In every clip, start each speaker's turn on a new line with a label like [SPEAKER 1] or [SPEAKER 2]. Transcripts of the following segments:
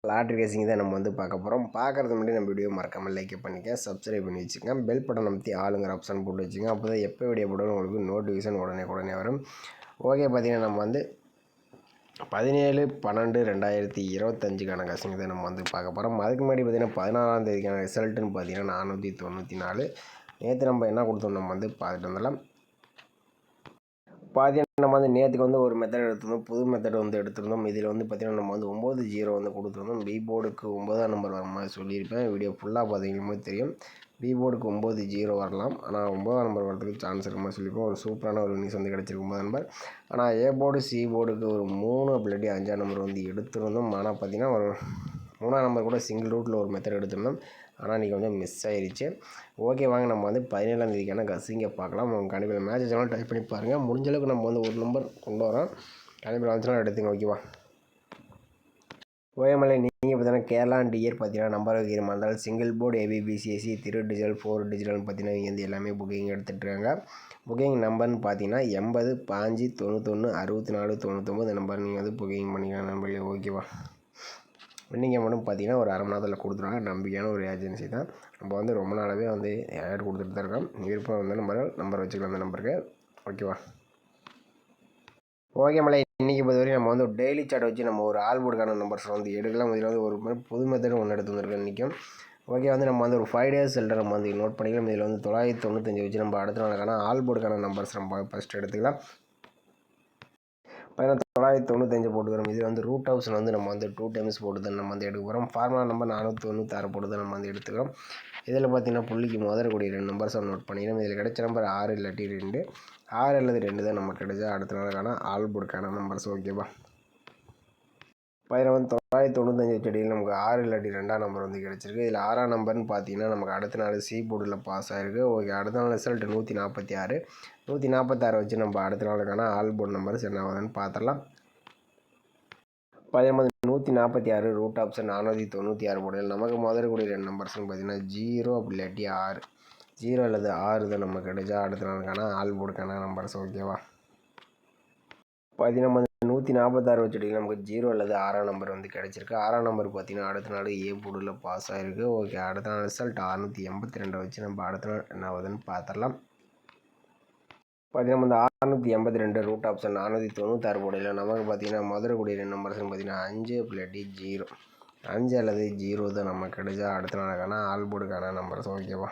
[SPEAKER 1] Lottery racing தான் நம்ம வந்து பார்க்க போகிறோம். பார்க்குறது முன்னாடி நம்ம வீடியோ மறக்காமல் லைக் பண்ணிக்க, சப்ஸ்கிரைப் பண்ணி வச்சுக்கோங்க. பெல் பட்டன் அமைத்தி ஆளுங்கிற ஆப்ஷன் போட்டு வச்சுங்க. அப்போ தான் எப்போ வீடியோ போடணும் உங்களுக்கு நோட்டிஃபிகேஷன் உடனே வரும். ஓகே, பார்த்திங்கன்னா நம்ம வந்து 17/12/2025க்கான கசிங்க தான் நம்ம வந்து பார்க்க போகிறோம். அதுக்கு முன்னாடி பார்த்திங்கன்னா 14ஆம் தேதிக்கான ரிசல்ட்டுன்னு பார்த்திங்கன்னா 494. நேற்று நம்ம என்ன கொடுத்தோம் நம்ம வந்து பார்த்துட்டு வந்துடலாம். பார்த்தீங்கன்னா நம்ம வந்து நேற்றுக்கு வந்து ஒரு மெத்தட் எடுத்திருந்தோம், புது மெத்தட் வந்து எடுத்திருந்தோம். இதில் வந்து பார்த்திங்கன்னா நம்ம வந்து 9-0 வந்து கொடுத்துருந்தோம். பி போர்டுக்கு 9ஆம் நம்பர் வர மாதிரி சொல்லியிருப்பேன். வீடியோ ஃபுல்லாக பார்த்தீங்கன்னா தெரியும். பி போர்டுக்கு 9-0 வரலாம், ஆனால் 9ஆம் நம்பர் வரதுக்கு சான்ஸ் இருக்க மாதிரி சொல்லியிருப்போம். ஒரு சூப்பரான ஒரு நியூஸ் வந்து கிடச்சிருக்கு 9ஆம் நம்பர். ஆனால் ஏ போர்டு சி போர்டுக்கு ஒரு 3 இல்லாட்டி 5ஆம் நம்பர் வந்து எடுத்திருந்தோம். ஆனால் பார்த்திங்கன்னா ஒரு 3ஆம் நம்பர் கூட சிங்கிள் ரூட்டில் ஒரு மெத்தட் எடுத்திருந்தோம். ஆனால் இன்றைக்கி கொஞ்சம் மிஸ் ஆயிடுச்சு. ஓகே, வாங்க நம்ம வந்து 17ஆம் தேதிக்கான கசிங்க பார்க்கலாம். உங்கள் கண்டிப்பாக மேட்ச் சேனல் டைப் பண்ணி பாருங்கள். முடிஞ்சளவுக்கு நம்ம வந்து ஒரு நம்பர் கொண்டு வரோம். கண்டிப்பாக வந்துச்சுன்னா எடுத்துங்க. ஓகேவா? ஓஎம்எல்ஏ நீங்கள் பார்த்தீங்கன்னா கேரளா அண்ட் இயர் பார்த்தீங்கன்னா நம்பர் வைக்கிற மாதிரி இருந்தாலும் சிங்கிள் போர்டு ஏபிபிசிஎஸ்சி 3 டிஜிட்டல் 4 டிஜிட்டல் பார்த்தீங்கன்னா இங்கே வந்து எல்லாமே புக்கிங் எடுத்துகிட்ருக்காங்க. புக்கிங் நம்பர்னு பார்த்தீங்கன்னா 80 5 91 64 99 இந்த நம்பர் நீங்கள் வந்து புக்கிங் பண்ணிக்கலாம் நம்பர்களே. ஓகேவா? வின்னிங் அமௌண்ட்டும் பார்த்தீங்கன்னா ஒரு 1/2 மணி நேரத்தில் கொடுத்துருவாங்க. நம்பிக்கையான ஒரு ஏஜென்சி தான். நம்ம வந்து ரொம்ப நாளாகவே வந்து ஆட் கொடுத்துட்டு தான் இருக்கோம். விருப்பம் வந்து நம்பர் வச்சுக்கலாம் அந்த நம்பருக்கு. ஓகேவா? ஓகே மலை, இன்றைக்கி பொறுத்தவரைக்கும் நம்ம வந்து ஒரு டெய்லி சார்ட் வச்சு நம்ம ஒரு ஆல்போர்டுக்கான நம்பர்ஸ் வந்து எடுக்கலாம். இதில் வந்து ஒரு புது மெத்தட் ஒன்று எடுத்து வந்துருக்கோம் இன்றைக்கும். ஓகே, வந்து நம்ம வந்து ஒரு 5 days செல்டர் நம்ம வந்து நோட் பண்ணிக்கலாம். இதில் வந்து 995 வச்சு நம்ம அடுத்த நாளுக்கான ஆல்போர்டுக்கான நம்பர்ஸ் நம்ம ஃபஸ்ட் எடுத்துக்கலாம். 995 போட்டுக்கிறோம். இதில் வந்து ரூட் ஹவுஸில் வந்து நம்ம வந்து 2 டைம்ஸ் போட்டு தான் நம்ம வந்து எடுக்க போகிறோம். ஃபார்முலா நம்பர் 496 போட்டு தான் நம்ம வந்து எடுத்துக்கிறோம். இதில் பார்த்திங்கன்னா புள்ளிக்கு முதலக்கூடிய 2 நம்பர்ஸை நோட் பண்ணிக்கிறோம். இதில் கிடைச்ச நம்பர் 6 இல்லாட்டி 2, 6 அல்லது 2 தான் நமக்கு கிடைச்சா அடுத்த நாளுக்கான ஆல்போர்டுக்கான நம்பர்ஸ். ஓகேவா? பதில் வந்து 995 செடியில் நமக்கு 6 இல்லாட்டி 2ஆம் நம்பர் வந்து கிடச்சிருக்கு. இதில் 6ஆம் நம்பர்னு பார்த்தீங்கன்னா நமக்கு அடுத்த நாள் சி போர்டில் பாஸ் ஆகிருக்கு. ஓகே, அடுத்த நாள் ரிசல்ட் 146 வச்சு நம்ம அடுத்த நாளுக்கான ஆல்போர்டு நம்பர்ஸ் என்ன ஆகுதுன்னு பார்த்துடலாம். 146 ரூட் ஆப்ஷன் 496 போர்டில் நமக்கு முதல்கூடிய 2 நம்பர்ஸ்னு பார்த்தீங்கன்னா 0 அப்படி இல்லாட்டி 6, 0 அல்லது 6 தான் நமக்கு கிடைச்சா அடுத்த நாளுக்கான ஆல்போர்டுக்கான நம்பர்ஸ். ஓகேவா? பார்த்தீங்கன்னா 146 வச்சுட்டு நமக்கு 0 அல்லது 6ஆம் நம்பர் வந்து கிடச்சிருக்கு. 6ஆம் நம்பர் பார்த்தீங்கன்னா அடுத்த நாள் ஏ போர்டில் பாஸ் ஆகிருக்கு. ஓகே, அடுத்த நாள் ரிசல்ட் 682 வச்சு நம்ம அடுத்த நாள் என்ன ஆகுதுன்னு பார்த்துடலாம். பார்த்தீங்கன்னா இந்த 682 ரூட் ஆப்ஷன் 496 போர்டில் நமக்கு பார்த்தீங்கன்னா முதல்கூடிய 2 நம்பர்ஸ்னு பார்த்தீங்கன்னா 5 இல்லாட்டி 0, 5 அல்லது 0 தான் நமக்கு கிடைச்சா அடுத்த நாளுக்கான ஆல்போர்டுக்கான நம்பர்ஸ். ஓகேவா?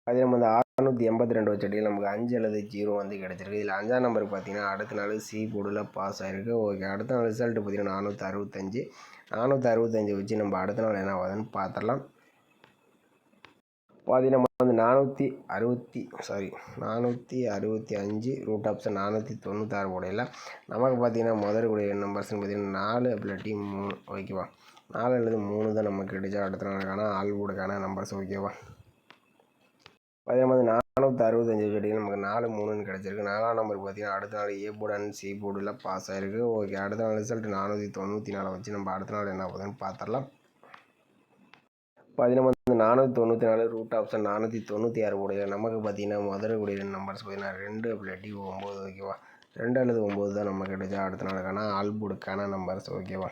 [SPEAKER 1] அதே நம்ம இந்த 682 வச்சடியில் நமக்கு 5 அல்லது 0 வந்து கிடச்சிருக்கு. இதில் 5ஆம் நம்பர் பார்த்தீங்கன்னா அடுத்த நாள் சி போர்டில் பாஸ் ஆகிருக்கு. ஓகே, அடுத்த நாள் ரிசல்ட் பார்த்தீங்கன்னா 465 வச்சு நம்ம அடுத்த நாள் என்ன ஆகுதுன்னு பார்த்துடலாம். பார்த்தீங்கன்னா நம்ம வந்து 465 ரூட் ஆப்ஷன் 496 போடையில் நமக்கு பார்த்தீங்கன்னா முதல்கூடிய நம்பர்ஸ்னு பார்த்தீங்கன்னா 4 இல்லாட்டி 3. ஓகேவா? 4 அல்லது 3 தான் நமக்கு கிடைச்சா அடுத்த நாளுக்கான ஆல்போர்டுக்கான நம்பர்ஸ். ஓகேவா? அதே மாதிரி 465 செடியில் நமக்கு 4 3ன்னு கிடச்சிருக்கு. 4ஆம் நம்பர் பார்த்தீங்கன்னா அடுத்த நாள் ஏ போர்டு அண்ட் சி போர்டில் பாஸ் ஆகிருக்கு. ஓகே, அடுத்த நாள் ரிசல்ட் 494 வச்சு நம்ம அடுத்த நாள் என்ன ஆகுதுன்னு பார்த்துடலாம். பார்த்தீங்கன்னா வந்து 494 ரூட் ஆப்ஷன் 496 போர்டில் நமக்கு பார்த்தீங்கன்னா முதல்கூடிய 2 நம்பர்ஸ் பார்த்தீங்கன்னா 2 இல்லாட்டி 9. ஓகேவா? 2 அல்லது 9 தான் நமக்கு கிடைச்சா அடுத்த நாளுக்கான ஆல்போர்டுக்கான நம்பர்ஸ். ஓகேவா?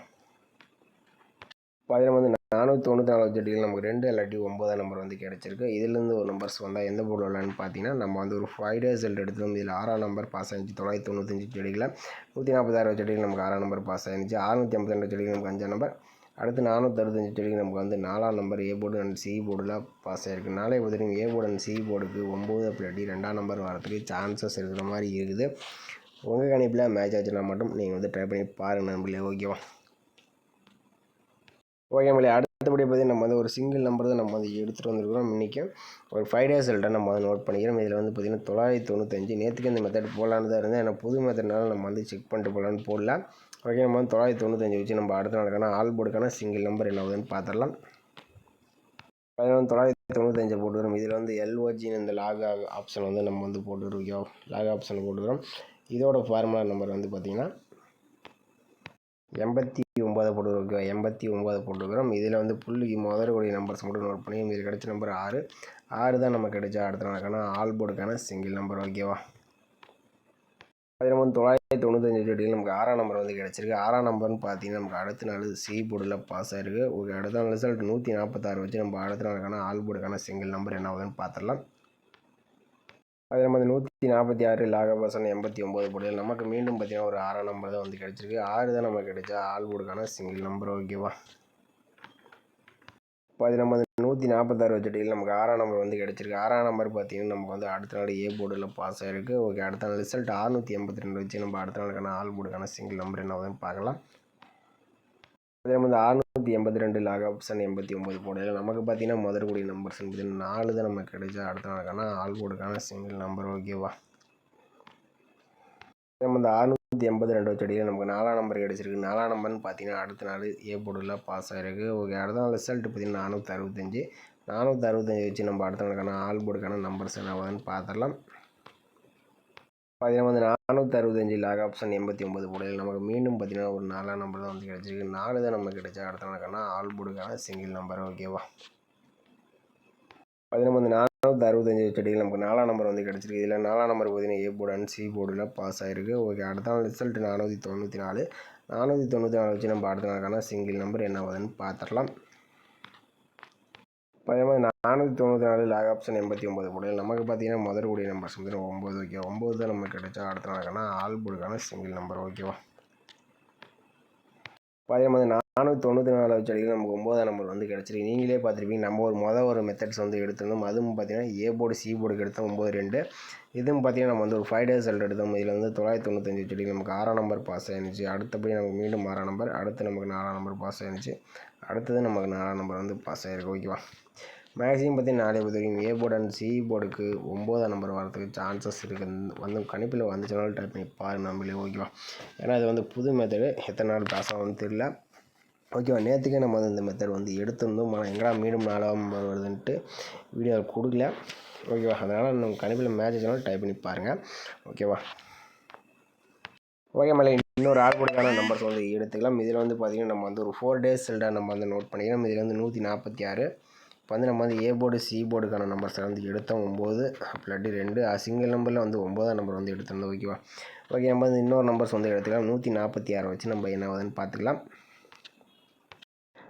[SPEAKER 1] பார்த்தீங்கன்னா வந்து 494 செடியில் நமக்கு 2 இல்லாட்டி 9ஆம் நம்பர் வந்து கிடச்சிருக்கு. இதிலேருந்து ஒரு நம்பர்ஸ் வந்தால் எந்த போர்டு வரலான்னு பார்த்தீங்கன்னா நம்ம வந்து ஒரு 5 days ரிசல்ட் எடுத்துகிட்டு இதில் 6ஆம் நம்பர் பாஸ் ஆகிடுச்சு. 995 செடியில் 146 செடியில் நமக்கு 6ஆம் நம்பர் பாஸ் ஆகிடுச்சு. 652 செடியில் நமக்கு 5ஆம் நம்பர். அடுத்து 465 செடியில் நமக்கு வந்து 4ஆம் number A board and C போர்டில் பாஸ் ஆகிருக்கு. நாளை பார்த்தீங்கன்னா ஏ போர்டு அண்ட் சி போர்டுக்கு 9 இல்லாட்டி 2ஆம் நம்பர் வரதுக்கு சான்சஸ் இருக்கிற மாதிரி இருக்குது. உங்கள் கணிப்பில் மேட்ச் ஆச்சுன்னா மட்டும் நீங்கள் வந்து ட்ரை பண்ணி பாருங்கள் நம்பளே. ஓகேவா? ஓகே மொழி, அடுத்தபடி பார்த்தீங்கன்னா நம்ம வந்து ஒரு சிங்கிள் நம்பர் தான் நம்ம வந்து எடுத்துகிட்டு வந்துருக்கிறோம். இன்றைக்கும் ஒரு 5 days ரிசல்ட்டை நம்ம வந்து நோட் பண்ணிக்கிறோம். இதில் வந்து பார்த்திங்கன்னா 995 நேற்றுக்கு இந்த மெத்தட் போடலான்னு தான் இருந்தேன். ஏன்னா புது மெத்தட்னால நம்ம வந்து செக் பண்ணிட்டு போகலான்னு போடலாம். ஓகே, நம்ம வந்து 995 வச்சு நம்ம அடுத்த நாளுக்கான ஆல்போர்டுக்கான சிங்கிள் நம்பர் என்ன ஆகுதுன்னு பார்த்துடலாம். 995 போட்டுக்கிறோம். இதில் வந்து எல்ஓஜின்னு இந்த லாக் ஆப்ஷன் வந்து நம்ம வந்து போட்டுருக்கோம். லாக் ஆப்ஷன் போட்டுக்கிறோம். இதோட ஃபார்முலா நம்பர் வந்து பார்த்திங்கன்னா 89 போட்டுக்கிறோம். 89 போட்டுக்கிறோம். இதில் வந்து புள்ளிக்கு முதல்கூடிய நம்பர்ஸ் மட்டும் நோட் பண்ணி இதில் கிடைச்ச நம்பர் 6 தான் நமக்கு கிடைச்சா அடுத்த நாளுக்கான ஆல்போர்டுக்கான சிங்கிள் நம்பர். ஓகேவா? அதில் வந்து 995 வச்சுட்டிங்கன்னா நமக்கு 6ஆம் நம்பர் வந்து கிடச்சிருக்கு. 6ஆம் நம்பர்னு பார்த்தீங்கன்னா நமக்கு அடுத்த நாள் சி போர்டில் பாஸ் ஆகிருக்கு. ஓகே, அடுத்த நாள் ரிசல்ட் 146 வச்சு நம்ம அடுத்த நாளுக்கான ஆல் போர்டுக்கான சிங்கிள் நம்பர் என்ன ஆகுதுன்னு பார்த்துடலாம். அது நம்ம 146 லாகபாசன் 89 போர்டில் நமக்கு மீண்டும் பார்த்தீங்கன்னா ஒரு 6ஆம் நம்பர் தான் வந்து கிடச்சிருக்கு. 6 தான் நமக்கு கிடைச்சா ஆல் போர்டுக்கான சிங்கிள் நம்பர். ஓகேவா, இப்போ அது நம்ம 146 வச்சுட்டியில் நமக்கு 6ஆம் நம்பர் வந்து கிடச்சிருக்கு. 6ஆம் நம்பர் பார்த்தீங்கன்னா நமக்கு வந்து அடுத்த நாள் ஏ போர்டில் பாஸ் ஆகிருக்கு. ஓகே, அடுத்த நாள் ரிசல்ட் 682 வச்சு நம்ம அடுத்த நாளுக்கான ஆல் போர்டுக்கான சிங்கிள் நம்பர் என்ன ஆகுதுன்னு பார்க்கலாம். அதே மாதிரி 682 லாக் ஆப்ஷன் 89 போர்டில் நமக்கு பார்த்தீங்கன்னா முதற்கூடிய நம்பர்ஸ் பார்த்தீங்கன்னா 4 தான் நமக்கு கிடைச்சா அடுத்த நாளுக்கான ஆல் போர்டுக்கான சிங்கிள் நம்பர். ஓகேவா, நம்ம இந்த 682 வச்சடியில் நமக்கு 4ஆம் நம்பர் கிடச்சிருக்கு. 4ஆம் நம்பர்னு பார்த்தீங்கன்னா அடுத்த நாள் ஏ போர்டில் பாஸ் ஆகிருக்கு. ஓகே, அடுத்த நாள் ரிசல்ட் பார்த்தீங்கன்னா 465 வச்சு நம்ம அடுத்த நாளுக்கான ஆல் போர்டுக்கான நம்பர்ஸ் என்ன ஆகுதுன்னு பார்த்துடலாம். பார்த்தீங்கன்னா வந்து 465 லாக் ஆப்ஷன் 89 போர்டில் நமக்கு மீண்டும் பார்த்தீங்கன்னா ஒரு 4ஆம் நம்பர் தான் வந்து கிடச்சிருக்கு. 4 தான் நமக்கு கிடைச்சா அடுத்த நாளுக்கான ஆல் போர்டுக்கான சிங்கிள் நம்பர். ஓகேவா, அது நம்ம வந்து 465 வச்சடியில் நமக்கு 4ஆம் நம்பர் வந்து கிடச்சிருக்கு. இதில் 4ஆம் நம்பர் பார்த்தீங்கன்னா ஏ போர்டு அண்ட் சி போர்டில் பாஸ் ஆகிருக்கு. ஓகே, அடுத்த நாள் ரிசல்ட் 494 வச்சு நம்ம அடுத்த நாளுக்கான சிங்கிள் நம்பர் என்ன ஆகுதுன்னு பார்த்துடலாம். அதே மாதிரி 494 லாக் ஆப்ஷன் 89 போர்டில் நமக்கு பார்த்தீங்கன்னா முதற்கூடிய நம்பர்ஸ் வந்து 9. ஓகே, 9 தான் நமக்கு கிடைச்சா அடுத்த நாளுக்கான ஆல் போர்டுக்கான சிங்கிள் நம்பர். ஓகேவா, அதே மாதிரி 494 வச்சடியில் நமக்கு 9ஆம் நம்பர் வந்து கிடச்சிருக்கு. நீங்களே பார்த்துருப்பீங்க, நம்ம ஒரு மெத்தட்ஸ் வந்து எடுத்திருந்தோம். அதுவும் பார்த்தீங்கன்னா ஏ போர்டு சி போர்டுக்கு எடுத்தோம் 9-2. இதுவும் பார்த்தீங்கன்னா நம்ம வந்து ஒரு 5 டேஸ் ரிசல்ட் எடுத்தோம். இதில் வந்து 995 வச்சடியில் நமக்கு 6ஆம் நம்பர் பாஸ் ஆகிருந்துச்சு. அடுத்தபடி நமக்கு மீண்டும் 6ஆம் நம்பர், அடுத்து நமக்கு 4ஆம் நம்பர் பாஸ் ஆகிருந்துச்சு. அடுத்தது நமக்கு 4ஆம் நம்பர் வந்து பாஸ் ஆகிருக்கு. ஓகேவா, மேக்ஸிமம் பார்த்தீங்கன்னா 4 பொறுத்த வரைக்கும் ஏ போர்டு அண்ட் சி போர்டுக்கு 9ஆம் நம்பர் வரதுக்கு சான்சஸ் இருக்குது. வந்து கணிப்பில் வந்துச்சுனாலும் டைப் பண்ணி பாருங்க நம்மளே. ஓகேவா, ஏன்னா அது வந்து புது மெத்தடு, எத்தனை நாள் பாஸ் ஆகும்னு தெரியல. ஓகேவா, நேற்றுக்கே நம்ம வந்து இந்த மெத்தட் வந்து எடுத்திருந்தோம். ஆனால் எங்கடா மீண்டும் 4ஆம் நம்பர் வருதுன்ட்டு வீடியோ கொடுக்கல. ஓகேவா, அதனால் நம்ம கணிப்பில் மேட்ச் ஆனாலும் டைப் பண்ணி பாருங்கள். ஓகேவா, ஓகே மேலே இன்னொரு ஆள் போர்டுக்கான நம்பர்ஸ் வந்து எடுத்துக்கலாம். இதில் வந்து பார்த்திங்கன்னா நம்ம வந்து ஒரு 4 டேஸ் ரிசல்ட்டாக நம்ம வந்து நோட் பண்ணிக்கலாம். இதில் வந்து 146 இப்போ வந்து நம்ம வந்து ஏ போர்டு சி போர்டுக்கான நம்பர்ஸை வந்து எடுத்தோம் 9 இல்லாட்டி 2 சிங்கிள் நம்பரில் வந்து 9ஆம் நம்பர் வந்து எடுத்திருந்தோம். ஓகேவா, ஓகே, நம்ம வந்து இன்னொரு நம்பர்ஸ் வந்து எடுத்துக்கலாம். 146 வச்சு நம்ம என்ன ஆகுதுன்னு பார்த்துக்கலாம்.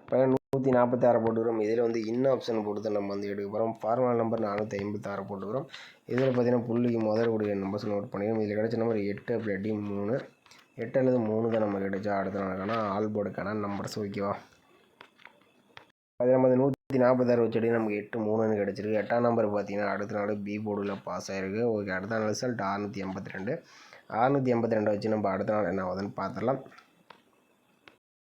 [SPEAKER 1] இப்போ 146 போட்டுக்கிறோம். இதில் வந்து இன்னும் ஆப்ஷன் போட்டு நம்ம வந்து எடுக்க போகிறோம். ஃபார்முலா நம்பர் 456 போட்டுக்கிறோம். இதில் பார்த்தீங்கன்னா புள்ளிக்கு முதற்கூடிய நம்பர்ஸ் நோட் பண்ணிக்கிறோம். இதில் கிடைச்ச நம்பர் 8 இல்லாட்டி 3, 8 அல்லது 3 தான் நம்ம கிடைச்சா அடுத்த நாளுக்கான ஆல் போர்டுக்கான நம்பர்ஸ். ஓகேவா, அது நம்ம 146 வச்சடி நமக்கு 8 3ன்னு கிடச்சிருக்கு. 8ஆம் நம்பர் பார்த்தீங்கன்னா அடுத்த நாள் பி போர்டில் பாஸ் ஆகிருக்கு. ஓகே, அடுத்த நாள் ரிசல்ட் 682 வச்சு நம்ம அடுத்த நாள் என்ன ஆகுதுன்னு பார்த்துடலாம்.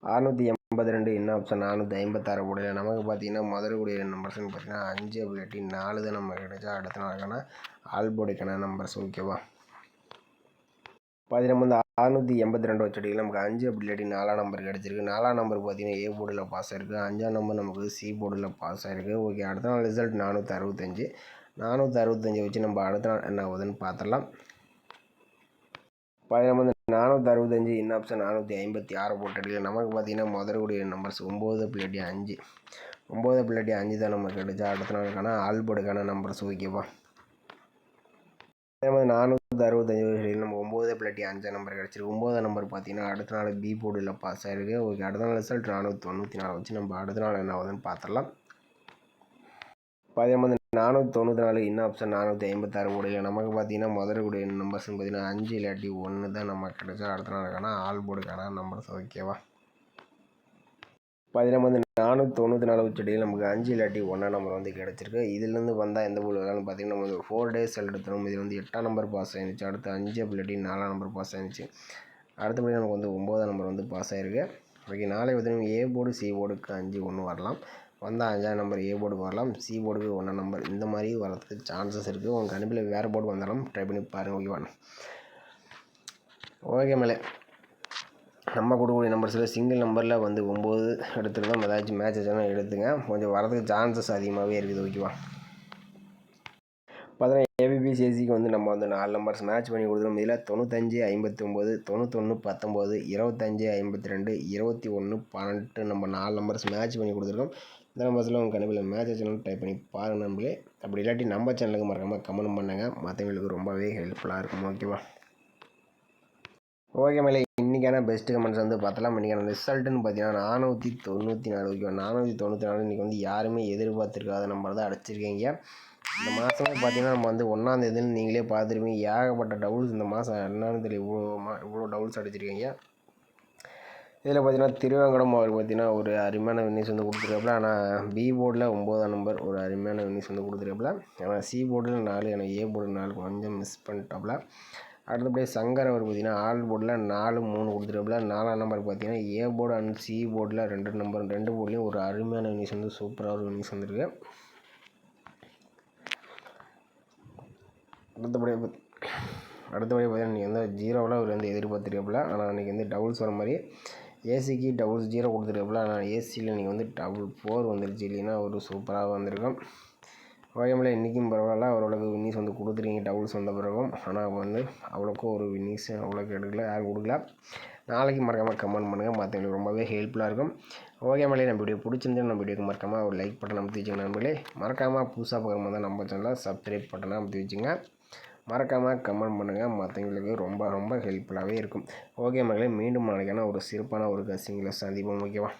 [SPEAKER 1] 682 என்ன ஆப்ஷன் 456 போர்டில் நமக்கு பார்த்தீங்கன்னா முதற்கூடிய நம்பர்ஸ்ன்னு பார்த்தீங்கன்னா 5 இல்லாட்டி 4 தான் நம்ம கிடைச்சா அடுத்த நாளுக்கான ஆல் போர்டுக்கான நம்பர்ஸ். ஓகேவா, பார்த்தீங்கன்னா நம்ம வந்து 682 வச்சடியில் நமக்கு 5 அப்படி இல்லாட்டி 4ஆம் நம்பர் கிடச்சிருக்கு. 4ஆம் நம்பர் பார்த்தீங்கன்னா ஏ போர்டில் பாஸ் ஆகிருக்கு. 5ஆம் நம்பர் நமக்கு சி போர்டில் பாஸ் ஆகிருக்கு. ஓகே, அடுத்த நாள் ரிசல்ட் 465 வச்சு நம்ம அடுத்த நாள் என்ன ஆகுதுன்னு பார்த்துடலாம். பார்த்தீங்கன்னா வந்து 465 இன் ஆப்ஷன் 456 போட்டடியில் நமக்கு பார்த்தீங்கன்னா முதற்கூடிய நம்பர்ஸ் 9 இல்லாட்டி 5, 9 இல்லாட்டி 5 தான் நமக்கு கிடைச்சா அடுத்த நாளுக்கான ஆல் போர்டுக்கான நம்பர்ஸ். ஓகேவா, அதே மாதிரி 465 நம்ம 9 இல்லாட்டி 5 நம்பர் கிடச்சிருக்கு. 9ஆம் நம்பர் பார்த்தீங்கன்னா அடுத்த நாள் பி போர்டில் பாஸ் ஆகிருக்கு. ஓகே, அடுத்த நாள் ரிசல்ட் 494 வச்சு நம்ம அடுத்த நாள் என்ன ஆகுதுன்னு பார்த்துடலாம். அதே மாதிரி 494 இன் ஆப்ஷன் 456 போர்டில் நமக்கு பார்த்தீங்கன்னா முதற்கூடிய நம்பர்ஸ்ன்னு பார்த்தீங்கன்னா 5 இல்லாட்டி 1 தான் நமக்கு கிடைச்சா அடுத்த நாளுக்கான ஆல் போர்டுக்கான நம்பர்ஸ். ஓகேவா, பார்த்தீங்கன்னா வந்து 494 வச்சடியில் நமக்கு 5 இல்லாட்டி 1ஆம் நம்பர் வந்து கிடச்சிருக்கு. இதிலேருந்து வந்தால் எந்த போர்டு வரலான்னு பார்த்தீங்கன்னா நம்ம ஒரு 4 டேஸ் எடுத்துகிறோம். இதில் வந்து 8ஆம் நம்பர் பாஸ் ஆகிருந்துச்சு. அடுத்து 5 இல்லாட்டி 4ஆம் நம்பர் பாஸ் ஆகிருந்துச்சு. அடுத்தபடி நமக்கு வந்து 9ஆம் நம்பர் வந்து பாஸ் ஆகிருக்கு. ஓகே, நாளை பார்த்தீங்கன்னா ஏ போர்டு சி போர்டுக்கு 5 1 வரலாம். வந்தால் 5ஆம் நம்பர் ஏ போர்டுக்கு வரலாம், சி போர்டுக்கு 1ஆம் நம்பர் இந்த மாதிரி வரதுக்கு சான்சஸ் இருக்குது. உங்கள் கணிப்பில் வேறு போர்டு வந்தாலும் ட்ரை பண்ணி பாருங்கள். ஓகேவா, ஓகே மேலே நம்ம கொடுக்கக்கூடிய நம்பர்ஸில் சிங்கிள் நம்பரில் வந்து 9 எடுத்துருந்தோம். ஏதாச்சும் மேட்ச் வச்சாலும் எடுத்துங்க, கொஞ்சம் வரதுக்கு சான்சஸ் அதிகமாகவே இருக்குது. ஓகேவா, பார்த்தீங்கன்னா ஏபிபிசிஎஸ்சிக்கு வந்து நம்ம வந்து 4 நம்பர்ஸ் மேட்ச் பண்ணி கொடுத்துருவோம். இதில் 95 59 91 19 25 52 21 18 நம்ம 4 நம்பர்ஸ் மேட்ச் பண்ணி கொடுத்துருக்கோம். இந்த நம்பர்ஸில் உங்கள் கணிப்பில் மேட்ச் வச்சாலும் டைப் பண்ணி பாருங்கள் நம்பளே. அப்படி இல்லாட்டி நம்ம சேனலுக்கு மறக்காமல் கமெண்ட் பண்ணுங்கள், மற்றவங்களுக்கு ரொம்பவே ஹெல்ப்ஃபுல்லாக இருக்கும். ஓகேவா. ஓகே மேலே இன்றைக்கான பெஸ்ட் கமெண்ட்ஸ் வந்து பார்த்தலாம். இன்றைக்கான ரிசல்ட்டுன்னு பார்த்தீங்கன்னா 494 ஓகே 494 இன்றைக்கி வந்து யாருமே எதிர்பார்த்துருக்காத நம்பர் தான் அடிச்சிருக்கீங்க. இந்த மாதமே பார்த்தீங்கன்னா நம்ம வந்து 1ஆந்தேதின்னு நீங்களே பார்த்துருப்பீங்க. ஏகப்பட்ட டபுள்ஸ் இந்த மாதம் என்னன்னு தெரியல இவ்வளோ டபுள்ஸ் அடிச்சிருக்கீங்க. இதில் பார்த்தீங்கன்னா திருவேங்கடம் அவர் பார்த்தீங்கன்னா ஒரு அருமையான வின்னிஸ் வந்து கொடுத்துருக்காப்புல. ஆனால் பி போர்டில் 9ஆம் நம்பர் ஒரு அருமையான வின்னிஸ் வந்து கொடுத்துருக்காப்புல. ஆனால் சி போர்டில் 4 எனக்கு ஏ போர்டு 4 கொஞ்சம் மிஸ் பண்ணிட்டாப்புல. அடுத்தபடியே சங்கர் அவர் பார்த்தீங்கன்னா ஆல் போர்டில் 4 3 கொடுத்துருக்காப்புல. 4ஆம் நம்பர் பார்த்தீங்கன்னா ஏ போர்டு அண்ட் சி போர்டில் 2 போர்ட்லேயும் ஒரு அருமையான வின்னிஸ் வந்து சூப்பராக ஒரு வின்னிஸ் வந்துருக்கு. அடுத்தபடியே பார்த்தீங்கன்னா நீங்கள் வந்து 0வில் அவர் வந்து எதிர்பார்த்துருக்காப்புல. ஆனால் அன்றைக்கி வந்து டபுள்ஸ் வர மாதிரி ஏசிக்கு டபுள்ஸ் 0 கொடுத்துருக்காப்புல. ஆனால் ஏசியில் நீங்கள் வந்து 4 வந்துருச்சு, இல்லைன்னா ஒரு சூப்பராக வந்திருக்கும். ஓகேமில்ல இன்றைக்கும் பரவாயில்ல, ஓரளவுக்கு வின்னிஸ் வந்து கொடுத்துருக்கீங்க டபுள்ஸ் வந்த பிறகும். ஆனால் வந்து அவ்வளோக்கும் ஒரு வின்னிஸ் அவ்வளோக்கு எடுக்கல, யாரும் கொடுக்கல. நாளைக்கு மறக்காமல் கமெண்ட் பண்ணுங்கள், மற்றவங்களுக்கு ரொம்பவே ஹெல்ப்ஃபுல்லாக இருக்கும். ஓகே மேலே நம்ம வீடியோ பிடிச்சிருந்து நம்ம வீடியோக்கு மறக்காமல் ஒரு லைக் பட்டன் அமைத்து வச்சுங்க நண்பர்களே. மறக்காமல் புதுசாக பார்க்குற மாதிரி தான் நம்ம சேனலில் சப்ஸ்கிரைப் பட்டனை அமைத்து வச்சுங்க. மறக்காமல் கமெண்ட் பண்ணுங்கள், மற்றவங்களுக்கு ரொம்ப ரொம்ப ஹெல்ப்ஃபுல்லாகவே இருக்கும். ஓகே மகளே, மீண்டும் நாளைக்கான ஒரு சிறப்பான ஒரு கசிங்களை சந்திப்போம். ஓகேவா?